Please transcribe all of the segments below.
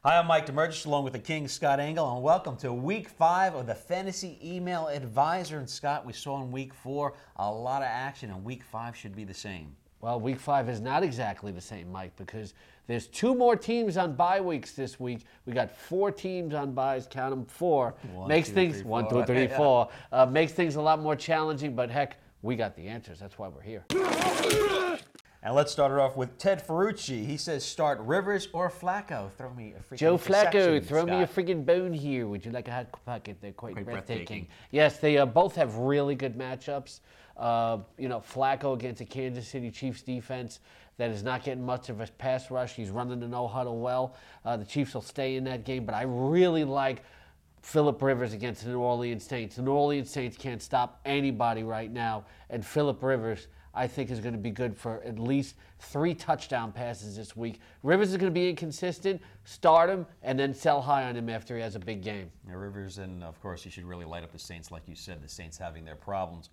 Hi, I'm Mike Damergis along with the King, Scott Engel, and welcome to Week 5 of the Fantasy Email Advisor. And Scott, we saw in Week 4 a lot of action, and Week 5 should be the same. Well, Week 5 is not exactly the same, Mike, because there's 2 more teams on bye weeks this week. We got 4 teams on byes, count them 4. Makes things 1, 2, 3, 4. Makes things a lot more challenging, but heck, we got the answers. That's why we're here. And let's start it off with Ted Ferrucci. He says, start Rivers or Flacco. Throw me a freaking Joe Flacco, Scott. throw me a freaking bone here. Would you like a hot pocket? They're quite breathtaking. Yes, they both have really good matchups. Flacco against a Kansas City Chiefs defense that is not getting much of a pass rush. He's running the no-huddle well. The Chiefs will stay in that game, but I really like Phillip Rivers against the New Orleans Saints. The New Orleans Saints can't stop anybody right now, and Phillip Rivers, I think, is going to be good for at least 3 touchdown passes this week. Rivers is going to be inconsistent. Start him and then sell high on him after he has a big game. Yeah, Rivers, and of course, you should really light up the Saints, like you said, the Saints having their problems.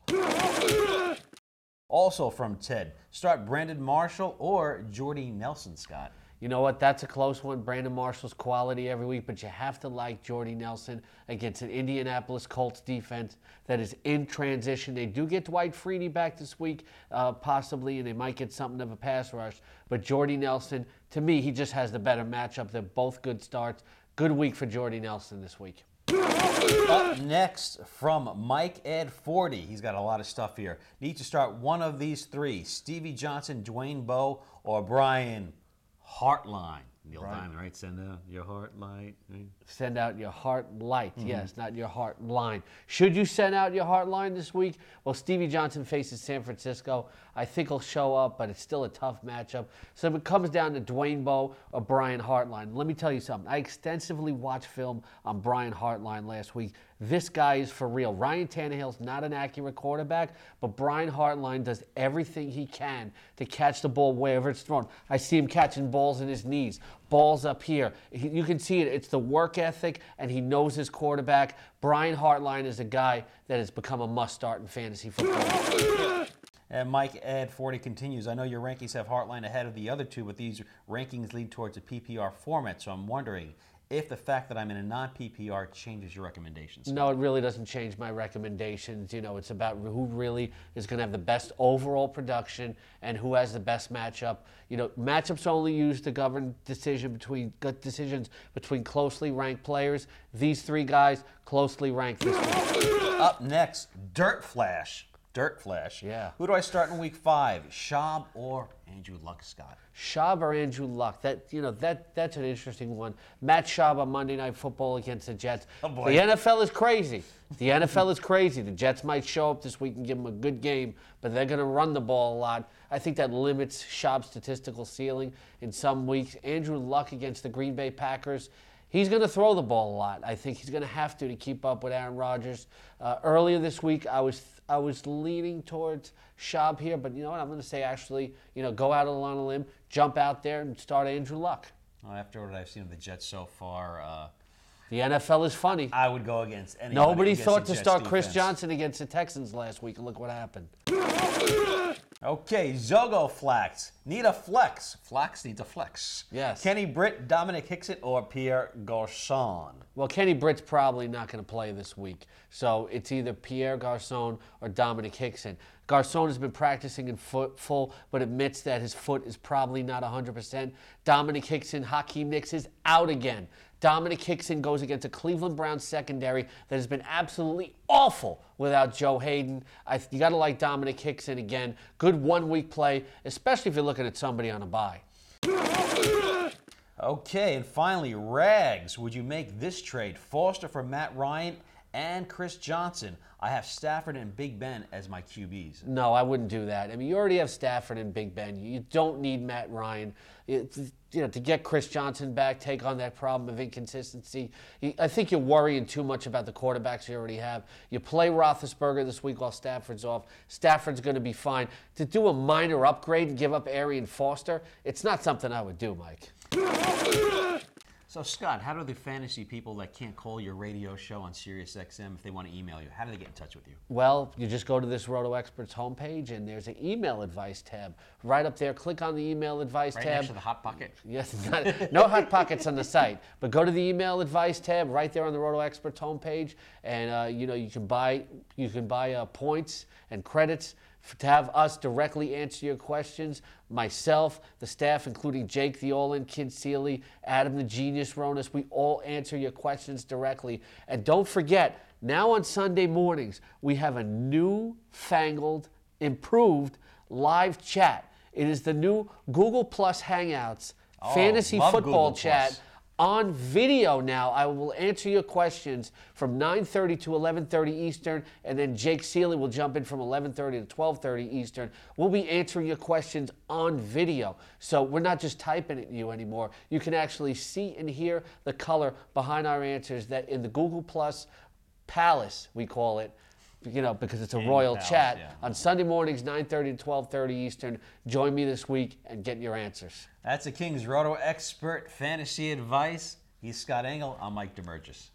Also from Ted, start Brandon Marshall or Jordy Nelson, Scott. You know what? That's a close one. Brandon Marshall's quality every week, but you have to like Jordy Nelson against an Indianapolis Colts defense that is in transition. They do get Dwight Freeney back this week, possibly, and they might get something of a pass rush. But Jordy Nelson, to me, he just has the better matchup. They're both good starts. Good week for Jordy Nelson this week. Up next from Mike Ed 40. He's got a lot of stuff here. Need to start one of these 3. Stevie Johnson, Dwayne Bowe, or Brian Hartline. Neil Diamond, right? Send out your heart light. Right? Send out your heart light. Yes, not your heart line. Should you send out your heart line this week? Well, Stevie Johnson faces San Francisco. I think he'll show up, but it's still a tough matchup. So if it comes down to Dwayne Bowe or Brian Hartline, let me tell you something. I extensively watched film on Brian Hartline last week. This guy is for real. Ryan Tannehill's not an accurate quarterback, but Brian Hartline does everything he can to catch the ball wherever it's thrown. I see him catching balls in his knees, balls up here. You can see it. It's the work ethic, and he knows his quarterback. Brian Hartline is a guy that has become a must-start in fantasy football. And Mike Ed 40 continues. I know your rankings have Hartline ahead of the other 2, but these rankings lead towards a PPR format, so I'm wondering if the fact that I'm in a non-PPR changes your recommendations. No, it really doesn't change my recommendations. It's about who really is going to have the best overall production and who has the best matchup. Matchups are only used to govern decisions between closely ranked players. These 3 guys closely ranked this week. Up next, Dirt Flash. Yeah. Who do I start in Week 5? Schaub or Andrew Luck, Scott? Schaub or Andrew Luck? That's an interesting one. Matt Schaub on Monday Night Football against the Jets. Oh boy. The NFL is crazy. The Jets might show up this week and give them a good game, but they're going to run the ball a lot. I think that limits Schaub's statistical ceiling in some weeks. Andrew Luck against the Green Bay Packers. He's going to throw the ball a lot. I think he's going to have to keep up with Aaron Rodgers. Earlier this week, I was leaning towards Schaub here, but you know what? I'm going to say actually, go out on a limb, jump out there, and start Andrew Luck. Well, after what I've seen of the Jets so far, the NFL is funny. I would go against anybody. Nobody thought to start defense. Chris Johnson against the Texans last week, and look what happened. Okay, Zogo Flax. Need a flex. Flax needs a flex. Yes. Kenny Britt, Dominic Hickson, or Pierre Garçon? Well, Kenny Britt's probably not going to play this week, so it's either Pierre Garçon or Dominic Hickson. Garçon has been practicing in full, but admits that his foot is probably not 100%. Dominic Hickson, Hakeem Nicks is out again. Dominic Hickson goes against a Cleveland Browns secondary that has been absolutely awful without Joe Hayden. You got to like Dominic Hickson again. Good one-week play, especially if you're looking at somebody on a bye. Okay, and finally, Rags. Would you make this trade? Foster for Matt Ryan and Chris Johnson. I have Stafford and Big Ben as my QBs. No, I wouldn't do that. I mean, you already have Stafford and Big Ben. You don't need Matt Ryan. To get Chris Johnson back, take on that problem of inconsistency. I think you're worrying too much about the quarterbacks you already have. You play Roethlisberger this week while Stafford's off. Stafford's going to be fine. To do a minor upgrade and give up Arian Foster, it's not something I would do, Mike. So, Scott, how do the fantasy people that can't call your radio show on Sirius XM, if they want to email you, how do they get in touch with you? Well, you just go to this RotoExperts homepage, and there's an email advice tab right up there. Click on the email advice tab. Right next to the Hot Pocket? Yes, no Hot Pockets on the site, but go to the email advice tab right there on the RotoExperts homepage, and you can buy points and credits to have us directly answer your questions. Myself, the staff, including Jake the All-In Kid Seeley, Adam the Genius Ronas, we all answer your questions directly. And don't forget, now on Sunday mornings, we have a new-fangled, improved live chat. It is the new Google Plus Hangouts fantasy football Google chat. Plus. On video now. I will answer your questions from 9:30 to 11:30 Eastern, and then Jake Seeley will jump in from 11:30 to 12:30 Eastern. We'll be answering your questions on video. So we're not just typing at you anymore. You can actually see and hear the color behind our answers that in the Google Plus Palace, we call it, because it's a royal chat. Yeah. On Sunday mornings, 9:30 to 12:30 Eastern. Join me this week and get your answers. That's the King's Roto Expert Fantasy Advice. He's Scott Engel. I'm Mike Damergis.